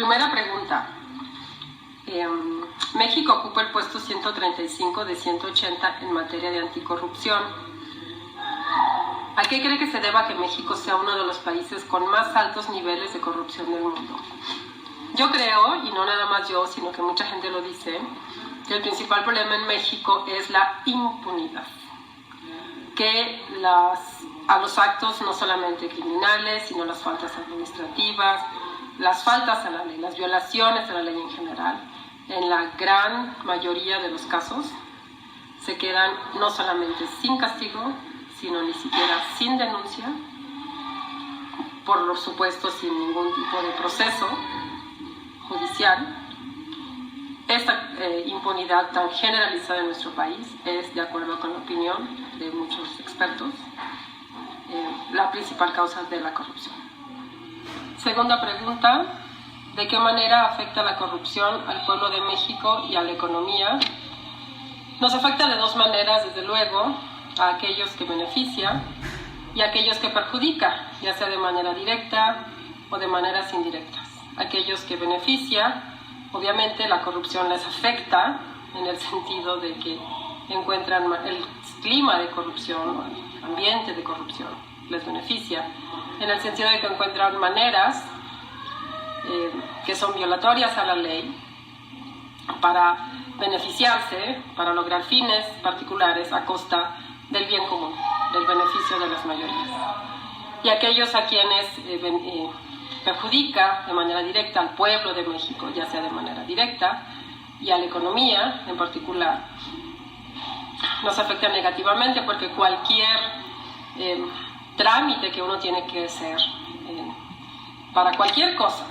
primera pregunta. México ocupa el puesto 135 de 180 en materia de anticorrupción. ¿A qué cree que se deba que México sea uno de los países con más altos niveles de corrupción del mundo? Yo creo, y no nada más yo, sino que mucha gente lo dice, que el principal problema en México es la impunidad. Que a los actos no solamente criminales, sino las faltas administrativas, las faltas a la ley, las violaciones a la ley en general, en la gran mayoría de los casos, se quedan no solamente sin castigo, sino ni siquiera sin denuncia, por supuesto sin ningún tipo de proceso judicial. Esta impunidad tan generalizada en nuestro país es, de acuerdo con la opinión de muchos expertos, la principal causa de la corrupción. Segunda pregunta, ¿de qué manera afecta la corrupción al pueblo de México y a la economía? Nos afecta de dos maneras, desde luego, a aquellos que beneficia y a aquellos que perjudica, ya sea de manera directa o de maneras indirectas. Aquellos que beneficia, obviamente la corrupción les afecta en el sentido de que encuentran el clima de corrupción, el ambiente de corrupción, les beneficia, en el sentido de que encuentran maneras que son violatorias a la ley para beneficiarse, para lograr fines particulares a costa del bien común, del beneficio de las mayorías. Y aquellos a quienes perjudica de manera directa al pueblo de México, ya sea de manera directa, y a la economía en particular, nos afecta negativamente porque cualquier trámite que uno tiene que hacer para cualquier cosa,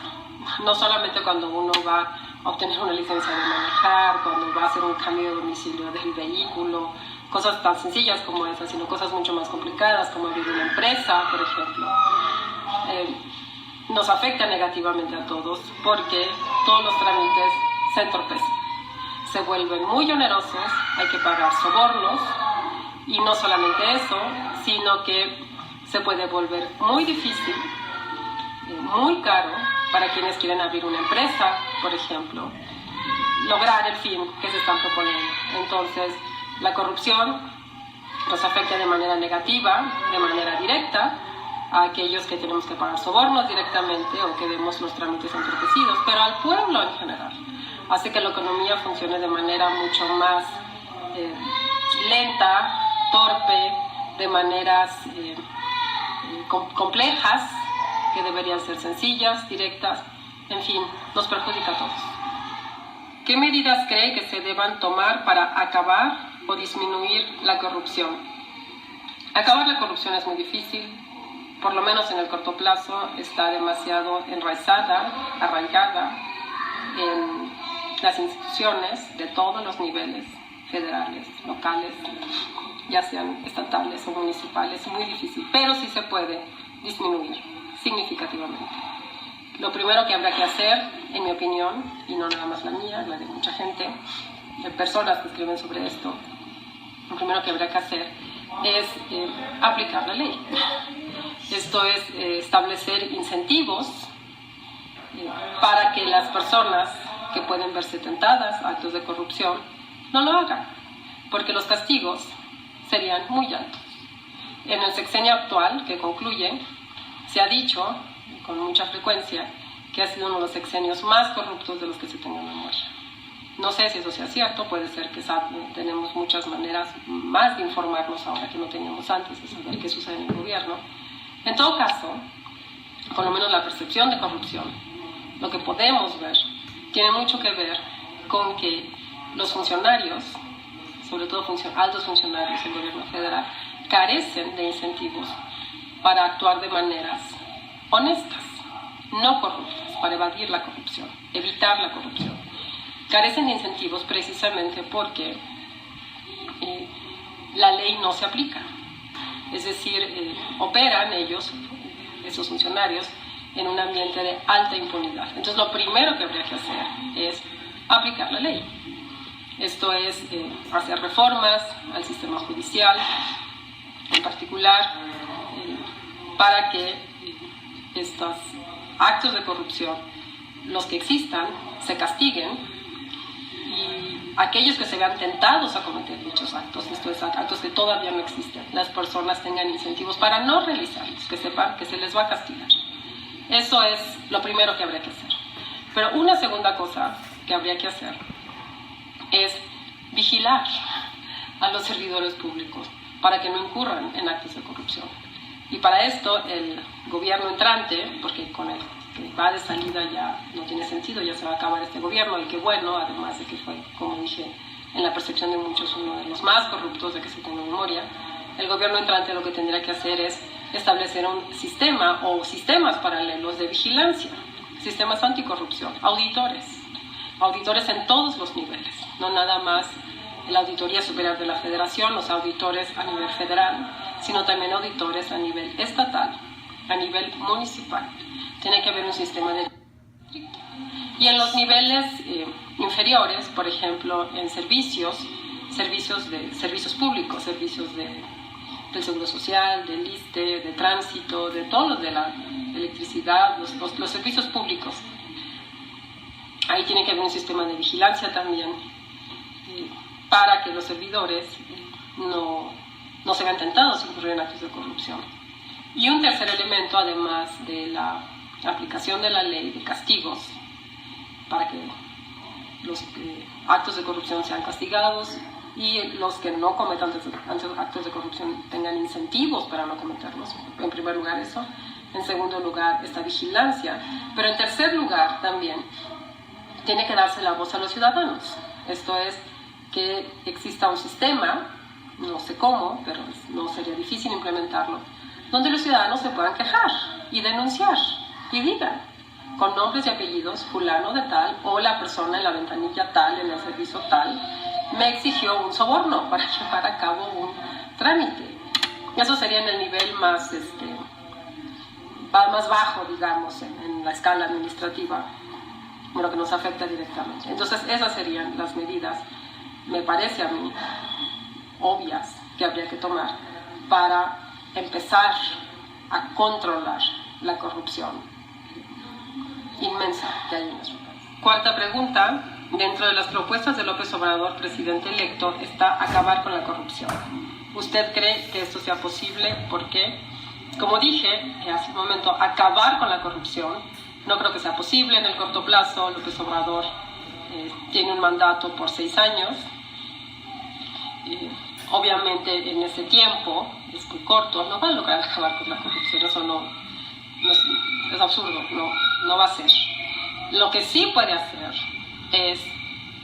no solamente cuando uno va a obtener una licencia de manejar, cuando va a hacer un cambio de domicilio del vehículo, cosas tan sencillas como esas, sino cosas mucho más complicadas como abrir una empresa, por ejemplo. Nos afecta negativamente a todos porque todos los trámites se entorpecen, se vuelven muy onerosos, hay que pagar sobornos y no solamente eso, sino que se puede volver muy difícil, muy caro para quienes quieren abrir una empresa, por ejemplo, lograr el fin que se están proponiendo. Entonces, la corrupción nos afecta de manera negativa, de manera directa, a aquellos que tenemos que pagar sobornos directamente o que vemos los trámites entorpecidos, pero al pueblo en general. Hace que la economía funcione de manera mucho más lenta, torpe, de maneras complejas, que deberían ser sencillas, directas, en fin, nos perjudica a todos. ¿Qué medidas cree que se deban tomar para acabar o disminuir la corrupción? Acabar la corrupción es muy difícil, por lo menos en el corto plazo está demasiado enraizada, arraigada en las instituciones de todos los niveles, federales, locales, ya sean estatales o municipales, muy difícil, pero sí se puede disminuir significativamente. Lo primero que habrá que hacer, en mi opinión, y no nada más la mía, la de mucha gente, de personas que escriben sobre esto, lo primero que habrá que hacer es aplicar la ley. Esto es establecer incentivos para que las personas que pueden verse tentadas a actos de corrupción no lo hagan, porque los castigos serían muy altos. En el sexenio actual, que concluye, se ha dicho con mucha frecuencia que ha sido uno de los sexenios más corruptos de los que se tenga memoria. No sé si eso sea cierto, puede ser que tenemos muchas maneras más de informarnos ahora que no teníamos antes, de saber qué sucede en el gobierno. En todo caso, por lo menos la percepción de corrupción, lo que podemos ver, tiene mucho que ver con que los funcionarios, sobre todo altos funcionarios del gobierno federal, carecen de incentivos para actuar de maneras honestas, no corruptas, para evadir la corrupción, evitar la corrupción. Carecen de incentivos precisamente porque la ley no se aplica. Es decir, operan ellos, esos funcionarios, en un ambiente de alta impunidad. Entonces, lo primero que habría que hacer es aplicar la ley. Esto es hacer reformas al sistema judicial, en particular, para que estos actos de corrupción los que existan se castiguen y aquellos que se vean tentados a cometer dichos actos, esto es, actos que todavía no existen, las personas tengan incentivos para no realizarlos, que sepan que se les va a castigar. Eso es lo primero que habría que hacer. Pero una segunda cosa que habría que hacer es vigilar a los servidores públicos para que no incurran en actos de corrupción. Y para esto el gobierno entrante, porque con el que va de salida ya no tiene sentido, ya se va a acabar este gobierno, y que bueno, además de que fue, como dije, en la percepción de muchos uno de los más corruptos de que se tenga memoria, el gobierno entrante lo que tendría que hacer es establecer un sistema o sistemas paralelos de vigilancia, sistemas anticorrupción, auditores en todos los niveles, no nada más la Auditoría Superior de la Federación, los auditores a nivel federal, sino también auditores a nivel estatal, a nivel municipal. Tiene que haber un sistema de... Y en los niveles inferiores, por ejemplo, en servicios públicos, servicios del Seguro Social, del ISSSTE, de tránsito, de todos los de la electricidad, los servicios públicos. Ahí tiene que haber un sistema de vigilancia también, para que los servidores no se vean tentados a incurrir en actos de corrupción. Y un tercer elemento, además de la aplicación de la ley de castigos, para que los actos de corrupción sean castigados y los que no cometan actos de corrupción tengan incentivos para no cometerlos. En primer lugar eso. En segundo lugar, esta vigilancia. Pero en tercer lugar también tiene que darse la voz a los ciudadanos. Esto es, que exista un sistema, no sé cómo, pero no sería difícil implementarlo, donde los ciudadanos se puedan quejar y denunciar y digan con nombres y apellidos, fulano de tal o la persona en la ventanilla tal, en el servicio tal, me exigió un soborno para llevar a cabo un trámite. Eso sería en el nivel más bajo, digamos, en la escala administrativa, lo que nos afecta directamente. Entonces esas serían las medidas, me parece a mí, obvias que habría que tomar para empezar a controlar la corrupción inmensa que hay en nuestro país. Cuarta pregunta, dentro de las propuestas de López Obrador, presidente electo, está acabar con la corrupción. ¿Usted cree que esto sea posible? ¿Por qué? Como dije hace un momento, acabar con la corrupción no creo que sea posible en el corto plazo. López Obrador tiene un mandato por 6 años. Obviamente en ese tiempo, es muy corto, no va a lograr acabar con la corrupción. Eso es absurdo, no va a ser. Lo que sí puede hacer es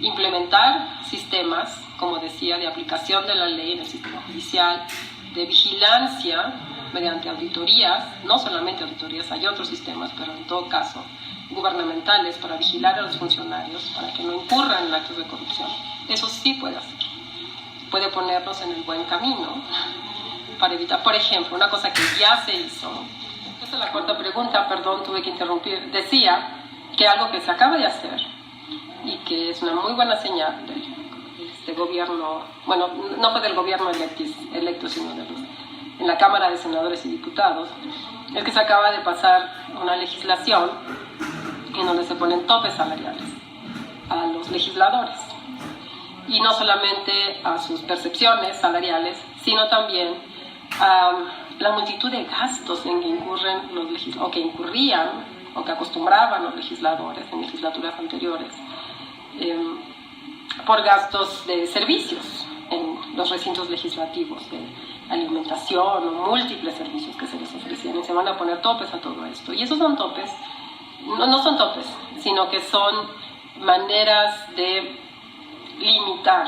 implementar sistemas, como decía, de aplicación de la ley en el sistema judicial, de vigilancia mediante auditorías, no solamente auditorías, hay otros sistemas, pero en todo caso gubernamentales, para vigilar a los funcionarios, para que no incurran en actos de corrupción. Eso sí puede hacer. Puede ponernos en el buen camino para evitar, por ejemplo, una cosa que ya se hizo. Esta es la cuarta pregunta, perdón, tuve que interrumpir. Decía que algo que se acaba de hacer y que es una muy buena señal de este gobierno, bueno, no fue del gobierno electo, sino en la Cámara de Senadores y Diputados, es que se acaba de pasar una legislación en donde se ponen topes salariales a los legisladores. Y no solamente a sus percepciones salariales, sino también a la multitud de gastos en que incurren los legisladores, o que incurrían, o que acostumbraban los legisladores en legislaturas anteriores, por gastos de servicios en los recintos legislativos, de alimentación o múltiples servicios que se les ofrecían, y se van a poner topes a todo esto. Y esos son topes, no son topes, sino que son maneras de limitar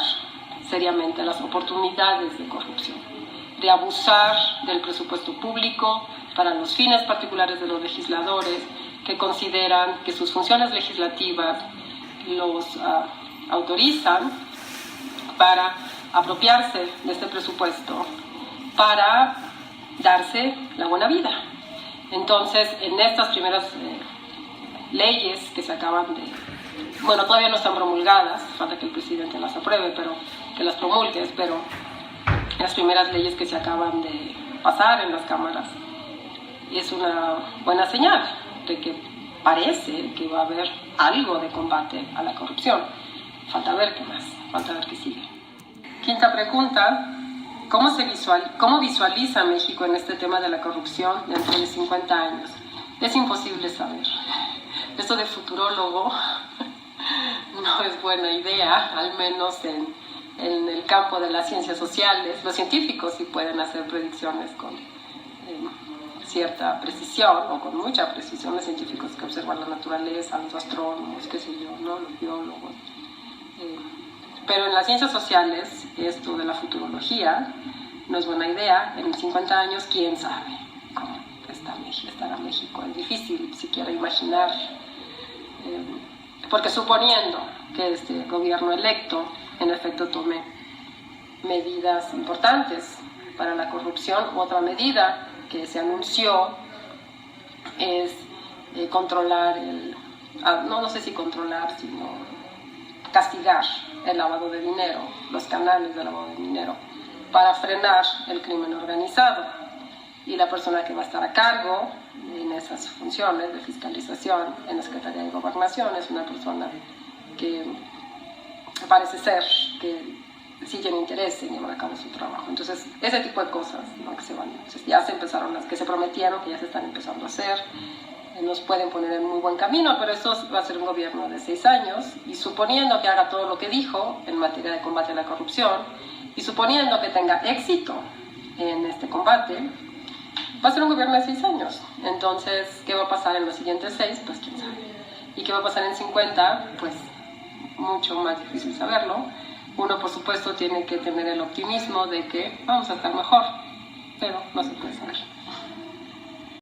seriamente las oportunidades de corrupción, de abusar del presupuesto público para los fines particulares de los legisladores, que consideran que sus funciones legislativas los autorizan para apropiarse de este presupuesto para darse la buena vida. Entonces, en estas primeras leyes que se acaban de... Bueno, todavía no están promulgadas, falta que el presidente las apruebe, pero que las promulgue, pero las primeras leyes que se acaban de pasar en las cámaras es una buena señal de que parece que va a haber algo de combate a la corrupción. Falta ver qué más, falta ver qué sigue. Quinta pregunta. ¿Cómo visualiza México en este tema de la corrupción dentro de 50 años? Es imposible saber. Esto de futurólogo no es buena idea, al menos en el campo de las ciencias sociales. Los científicos sí pueden hacer predicciones con cierta precisión o con mucha precisión. Los científicos que observan la naturaleza, los astrónomos, qué sé yo, ¿no? Los biólogos. Pero en las ciencias sociales, esto de la futurología no es buena idea. En 50 años, ¿quién sabe cómo estará México? Es difícil siquiera imaginar, porque suponiendo que este gobierno electo en efecto tome medidas importantes para la corrupción, otra medida que se anunció es controlar no sé si controlar, sino castigar el lavado de dinero, los canales de lavado de dinero, para frenar el crimen organizado. Y la persona que va a estar a cargo en esas funciones de fiscalización en la Secretaría de Gobernación es una persona que parece ser que sí tiene interés en llevar a cabo su trabajo. Entonces, ese tipo de cosas, ¿no? Que se van, entonces, ya se empezaron, las que se prometieron, que ya se están empezando a hacer. Nos pueden poner en muy buen camino, pero esto va a ser un gobierno de 6 años, y suponiendo que haga todo lo que dijo en materia de combate a la corrupción, y suponiendo que tenga éxito en este combate, va a ser un gobierno de 6 años. Entonces, ¿qué va a pasar en los siguientes 6? Pues quién sabe. ¿Y qué va a pasar en 50? Pues mucho más difícil saberlo. Uno, por supuesto, tiene que tener el optimismo de que vamos a estar mejor, pero no se puede saber.